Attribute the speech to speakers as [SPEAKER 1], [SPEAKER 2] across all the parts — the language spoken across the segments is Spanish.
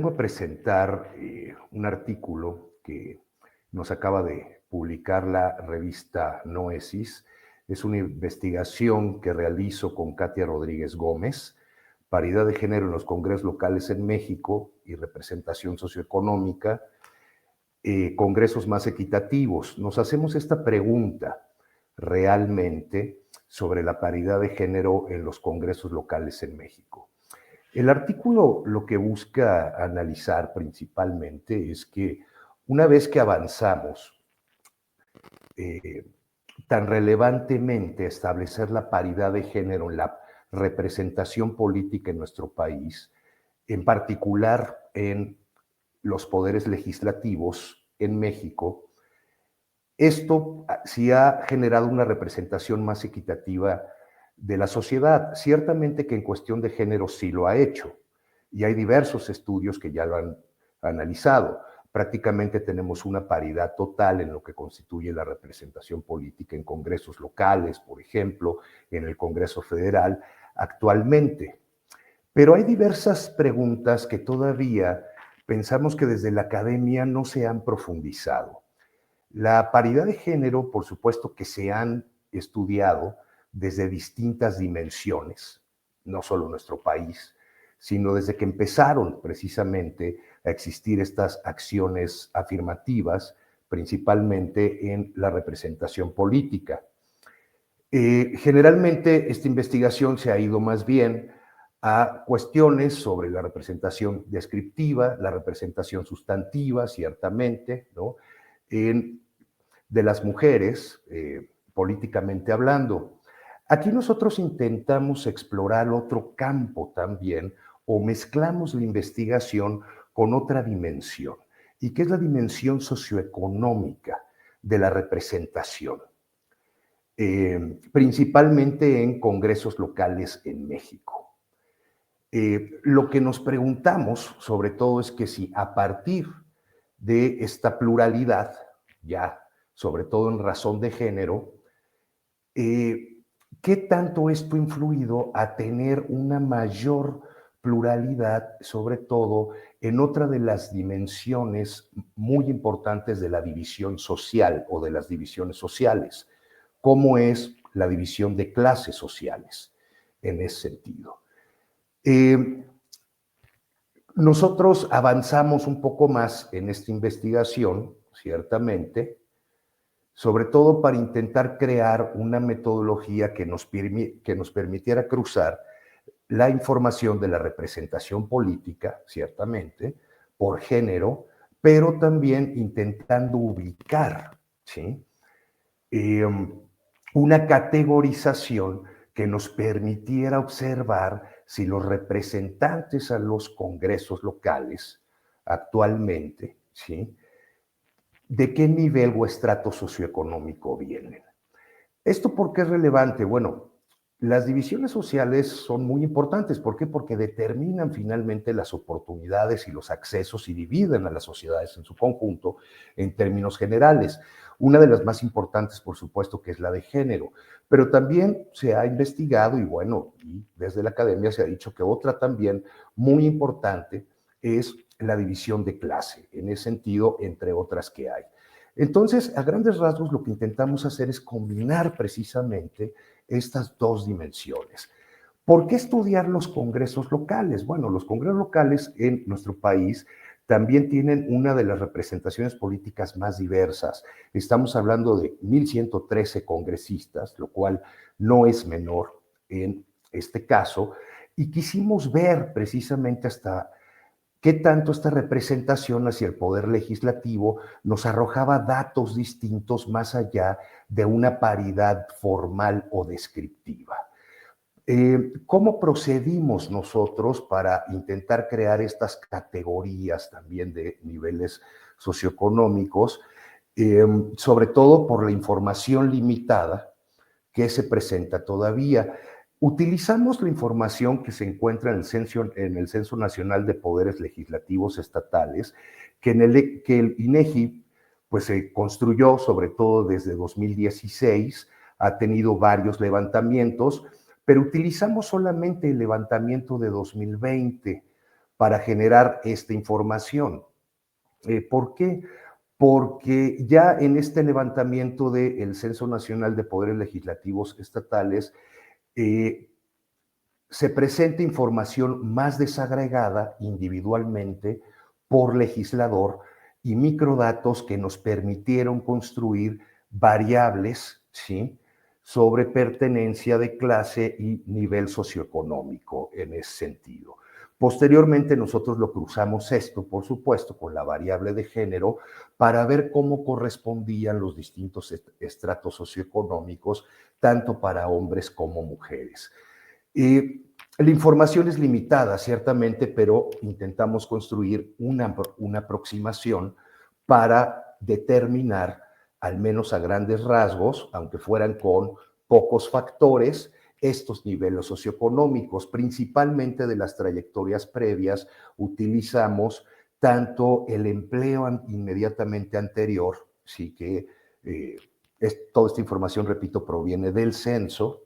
[SPEAKER 1] Vengo a presentar un artículo que nos acaba de publicar la revista Noesis. Es una investigación que realizo con Katia Rodríguez Gómez, paridad de género en los congresos locales en México y representación socioeconómica, congresos más equitativos. Nos hacemos esta pregunta realmente sobre la paridad de género en los congresos locales en México. El artículo lo que busca analizar principalmente es que una vez que avanzamos eh, tan relevantemente a establecer la paridad de género en la representación política en nuestro país, en particular en los poderes legislativos en México, esto sí ha generado una representación más equitativa de la sociedad. Ciertamente que en cuestión de género sí lo ha hecho, y hay diversos estudios que ya lo han analizado. Prácticamente tenemos una paridad total en lo que constituye la representación política en congresos locales, por ejemplo, en el Congreso Federal actualmente. Pero hay diversas preguntas que todavía pensamos que desde la academia no se han profundizado. La paridad de género, por supuesto que se han estudiado desde distintas dimensiones, no solo en nuestro país, sino desde que empezaron precisamente a existir estas acciones afirmativas, principalmente en la representación política. Generalmente esta investigación se ha ido más bien a cuestiones sobre la representación descriptiva, la representación sustantiva, ciertamente, ¿no? De las mujeres, políticamente hablando. Aquí nosotros intentamos explorar otro campo también, o mezclamos la investigación con otra dimensión, y que es la dimensión socioeconómica de la representación, principalmente en congresos locales en México. Lo que nos preguntamos, sobre todo, es que si a partir de esta pluralidad, ya sobre todo en razón de género, ¿qué tanto esto ha influido a tener una mayor pluralidad, sobre todo en otra de las dimensiones muy importantes de la división social o de las divisiones sociales, como es la división de clases sociales en ese sentido? Nosotros avanzamos un poco más en esta investigación, ciertamente, sobre todo para intentar crear una metodología que nos permitiera cruzar la información de la representación política, ciertamente, por género, pero también intentando ubicar, ¿sí? Una categorización que nos permitiera observar si los representantes a los congresos locales actualmente, ¿sí?, de qué nivel o estrato socioeconómico vienen. ¿Esto por qué es relevante? Bueno, las divisiones sociales son muy importantes. ¿Por qué? Porque determinan finalmente las oportunidades y los accesos y dividen a las sociedades en su conjunto en términos generales. Una de las más importantes, por supuesto, que es la de género, pero también se ha investigado y bueno, y desde la academia se ha dicho que otra también muy importante es la división de clase, en ese sentido, entre otras que hay. Entonces, a grandes rasgos, lo que intentamos hacer es combinar precisamente estas dos dimensiones. ¿Por qué estudiar los congresos locales? Bueno, los congresos locales en nuestro país también tienen una de las representaciones políticas más diversas. Estamos hablando de 1,113 congresistas, lo cual no es menor en este caso, y quisimos ver precisamente hasta qué tanto esta representación hacia el poder legislativo nos arrojaba datos distintos más allá de una paridad formal o descriptiva. ¿Cómo procedimos nosotros para intentar crear estas categorías también de niveles socioeconómicos? Sobre todo por la información limitada que se presenta todavía. Utilizamos la información que se encuentra en el Censo Nacional de Poderes Legislativos Estatales, que el INEGI pues, se construyó sobre todo desde 2016, ha tenido varios levantamientos, pero utilizamos solamente el levantamiento de 2020, para generar esta información. ¿Por qué? Porque ya en este levantamiento del Censo Nacional de Poderes Legislativos Estatales se presenta información más desagregada individualmente por legislador y microdatos que nos permitieron construir variables, ¿sí?, sobre pertenencia de clase y nivel socioeconómico en ese sentido. Posteriormente nosotros lo cruzamos esto, por supuesto, con la variable de género para ver cómo correspondían los distintos estratos socioeconómicos, tanto para hombres como mujeres. La información es limitada, ciertamente, pero intentamos construir una aproximación para determinar, al menos a grandes rasgos, aunque fueran con pocos factores, estos niveles socioeconómicos. Principalmente de las trayectorias previas, utilizamos tanto el empleo inmediatamente anterior, sí que toda esta información, repito, proviene del censo,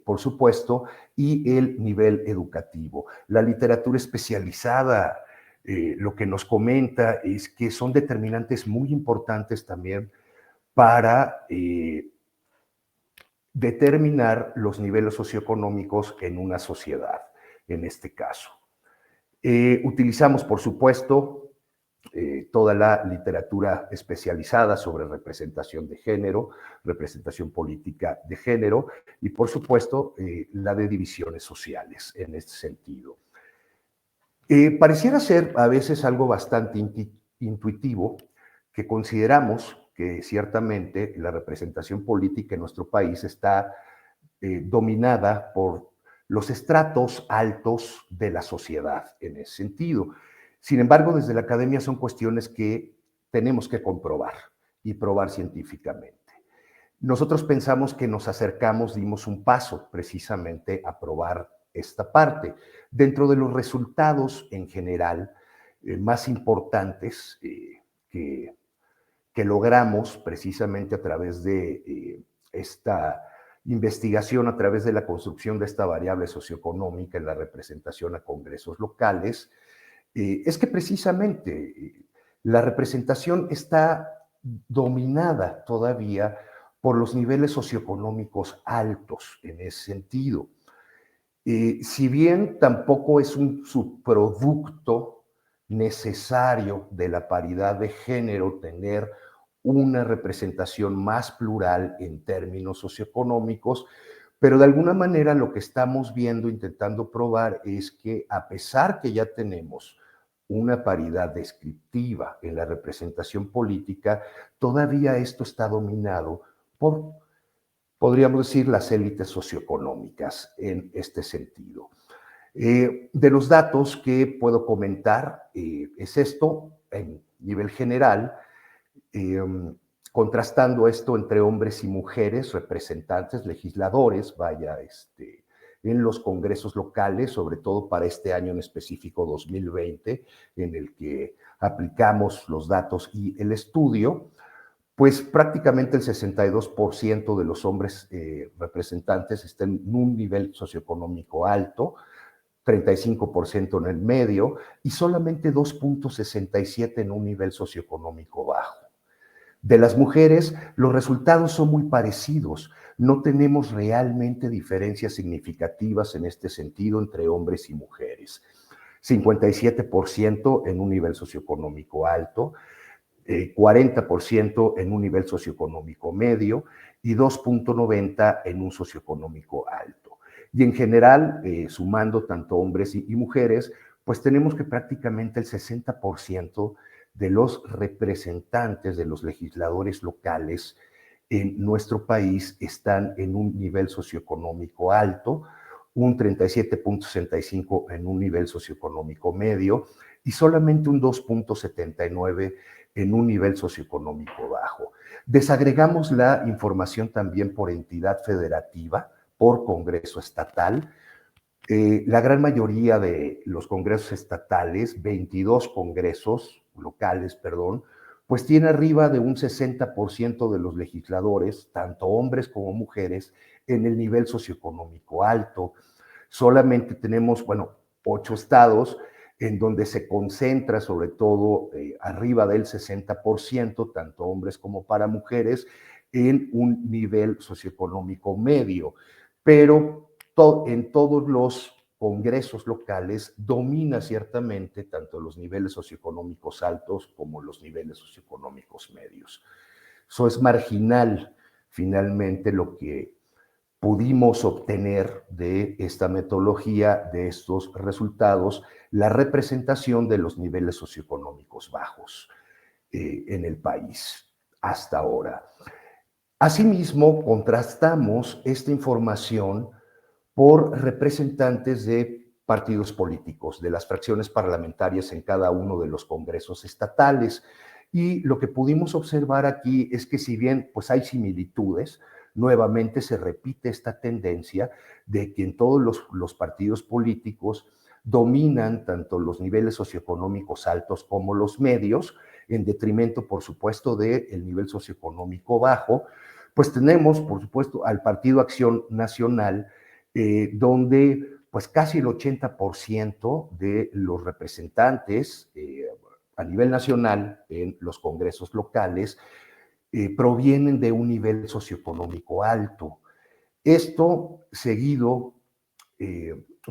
[SPEAKER 1] por supuesto, y el nivel educativo. La literatura especializada lo que nos comenta es que son determinantes muy importantes también para determinar los niveles socioeconómicos en una sociedad, en este caso. Utilizamos, por supuesto, toda la literatura especializada sobre representación de género, representación política de género y, por supuesto, la de divisiones sociales en este sentido. Pareciera ser a veces algo bastante intuitivo que consideramos que ciertamente la representación política en nuestro país está dominada por los estratos altos de la sociedad en ese sentido. Sin embargo, desde la academia son cuestiones que tenemos que comprobar y probar científicamente. Nosotros pensamos que nos acercamos, dimos un paso precisamente a probar esta parte. Dentro de los resultados en general más importantes que logramos precisamente a través de esta investigación, a través de la construcción de esta variable socioeconómica en la representación a congresos locales, es que precisamente la representación está dominada todavía por los niveles socioeconómicos altos en ese sentido. Si bien tampoco es un subproducto necesario de la paridad de género tener una representación más plural en términos socioeconómicos, pero de alguna manera lo que estamos viendo, intentando probar, es que a pesar que ya tenemos una paridad descriptiva en la representación política, todavía esto está dominado por, podríamos decir, las élites socioeconómicas en este sentido. De los datos que puedo comentar, es esto en nivel general, contrastando esto entre hombres y mujeres, representantes, legisladores, en los congresos locales, sobre todo para este año en específico 2020, en el que aplicamos los datos y el estudio, pues prácticamente el 62% de los hombres representantes están en un nivel socioeconómico alto, 35% en el medio y solamente 2.67 en un nivel socioeconómico bajo. De las mujeres, los resultados son muy parecidos. No tenemos realmente diferencias significativas en este sentido entre hombres y mujeres. 57% en un nivel socioeconómico alto, 40% en un nivel socioeconómico medio y 2.90 en un socioeconómico alto. Y en general, sumando tanto hombres y mujeres, pues tenemos que prácticamente el 60% de los representantes, de los legisladores locales en nuestro país están en un nivel socioeconómico alto, un 37.65 en un nivel socioeconómico medio y solamente un 2.79 en un nivel socioeconómico bajo. Desagregamos la información también por entidad federativa, por congreso estatal. La gran mayoría de los congresos estatales, 22 congresos locales, perdón, pues tiene arriba de un 60% de los legisladores, tanto hombres como mujeres, en el nivel socioeconómico alto. Solamente tenemos, 8 estados en donde se concentra sobre todo arriba del 60%, tanto hombres como para mujeres, en un nivel socioeconómico medio. Pero en todos los congresos locales domina ciertamente tanto los niveles socioeconómicos altos como los niveles socioeconómicos medios. Eso es marginal, finalmente, lo que pudimos obtener de esta metodología, de estos resultados, la representación de los niveles socioeconómicos bajos en el país hasta ahora. Asimismo, contrastamos esta información por representantes de partidos políticos, de las fracciones parlamentarias en cada uno de los congresos estatales. Y lo que pudimos observar aquí es que si bien pues hay similitudes, nuevamente se repite esta tendencia de que en todos los partidos políticos dominan tanto los niveles socioeconómicos altos como los medios, en detrimento, por supuesto, del nivel socioeconómico bajo. Pues tenemos, por supuesto, al Partido Acción Nacional, donde pues casi el 80% de los representantes a nivel nacional en los congresos locales provienen de un nivel socioeconómico alto. Esto seguido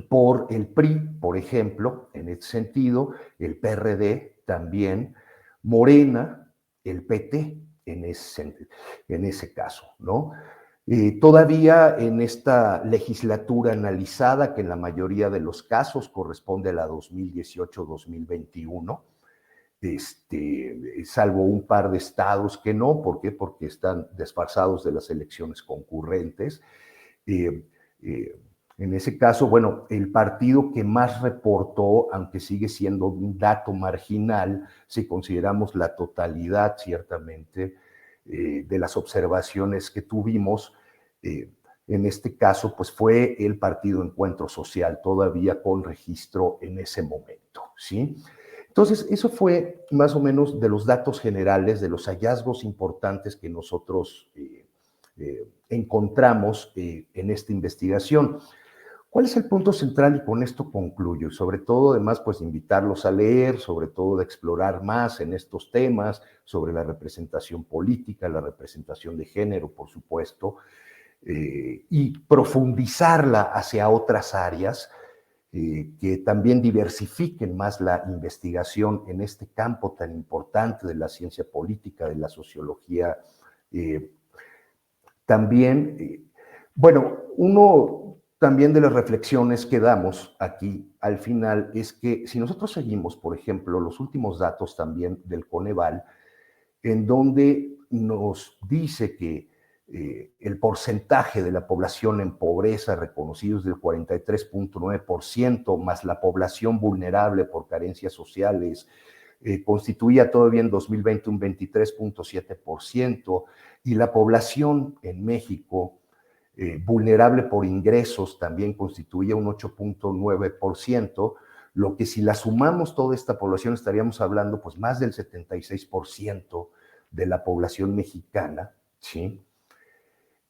[SPEAKER 1] por el PRI, por ejemplo, en este sentido, el PRD también, Morena, el PT en ese caso, ¿no? Todavía en esta legislatura analizada, que en la mayoría de los casos corresponde a la 2018-2021, salvo un par de estados que no. ¿Por qué? Porque están desfasados de las elecciones concurrentes. En ese caso, bueno, el partido que más reportó, aunque sigue siendo un dato marginal, si consideramos la totalidad, ciertamente, de las observaciones que tuvimos, en este caso, pues fue el Partido Encuentro Social, todavía con registro en ese momento, ¿sí? Entonces, eso fue más o menos de los datos generales, de los hallazgos importantes que nosotros encontramos en esta investigación. ¿Cuál es el punto central? Y con esto concluyo. Sobre todo, además, pues invitarlos a leer, sobre todo de explorar más en estos temas, sobre la representación política, la representación de género, por supuesto, y profundizarla hacia otras áreas que también diversifiquen más la investigación en este campo tan importante de la ciencia política, de la sociología. También, bueno, uno también de las reflexiones que damos aquí al final es que si nosotros seguimos, por ejemplo, los últimos datos también del Coneval, en donde nos dice que el porcentaje de la población en pobreza reconocido es del 43.9%, más la población vulnerable por carencias sociales constituía todavía en 2020 un 23.7%, y la población en México vulnerable por ingresos también constituía un 8.9%, lo que si la sumamos toda esta población estaríamos hablando pues más del 76% de la población mexicana, ¿sí?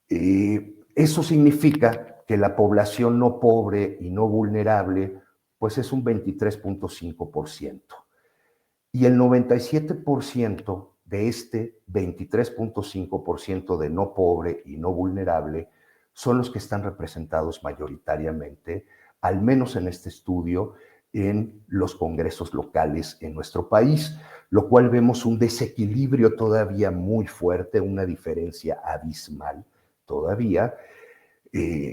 [SPEAKER 1] Eso significa que la población no pobre y no vulnerable pues es un 23.5%. Y el 97% de este 23.5% de no pobre y no vulnerable son los que están representados mayoritariamente, al menos en este estudio, en los congresos locales en nuestro país, lo cual vemos un desequilibrio todavía muy fuerte, una diferencia abismal todavía,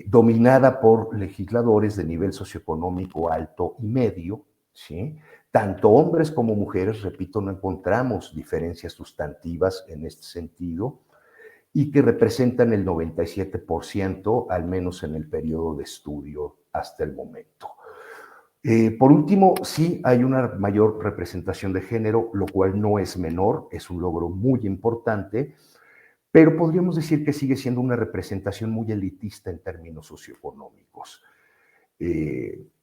[SPEAKER 1] dominada por legisladores de nivel socioeconómico alto y medio, ¿sí? Tanto hombres como mujeres, repito, no encontramos diferencias sustantivas en este sentido, y que representan el 97%, al menos en el periodo de estudio hasta el momento. Por último, sí hay una mayor representación de género, lo cual no es menor, es un logro muy importante, pero podríamos decir que sigue siendo una representación muy elitista en términos socioeconómicos.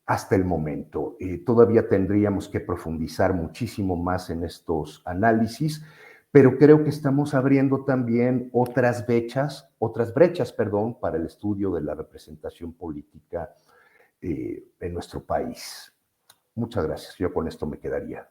[SPEAKER 1] Hasta el momento. Todavía tendríamos que profundizar muchísimo más en estos análisis, pero creo que estamos abriendo también otras brechas, para el estudio de la representación política en nuestro país. Muchas gracias. Yo con esto me quedaría.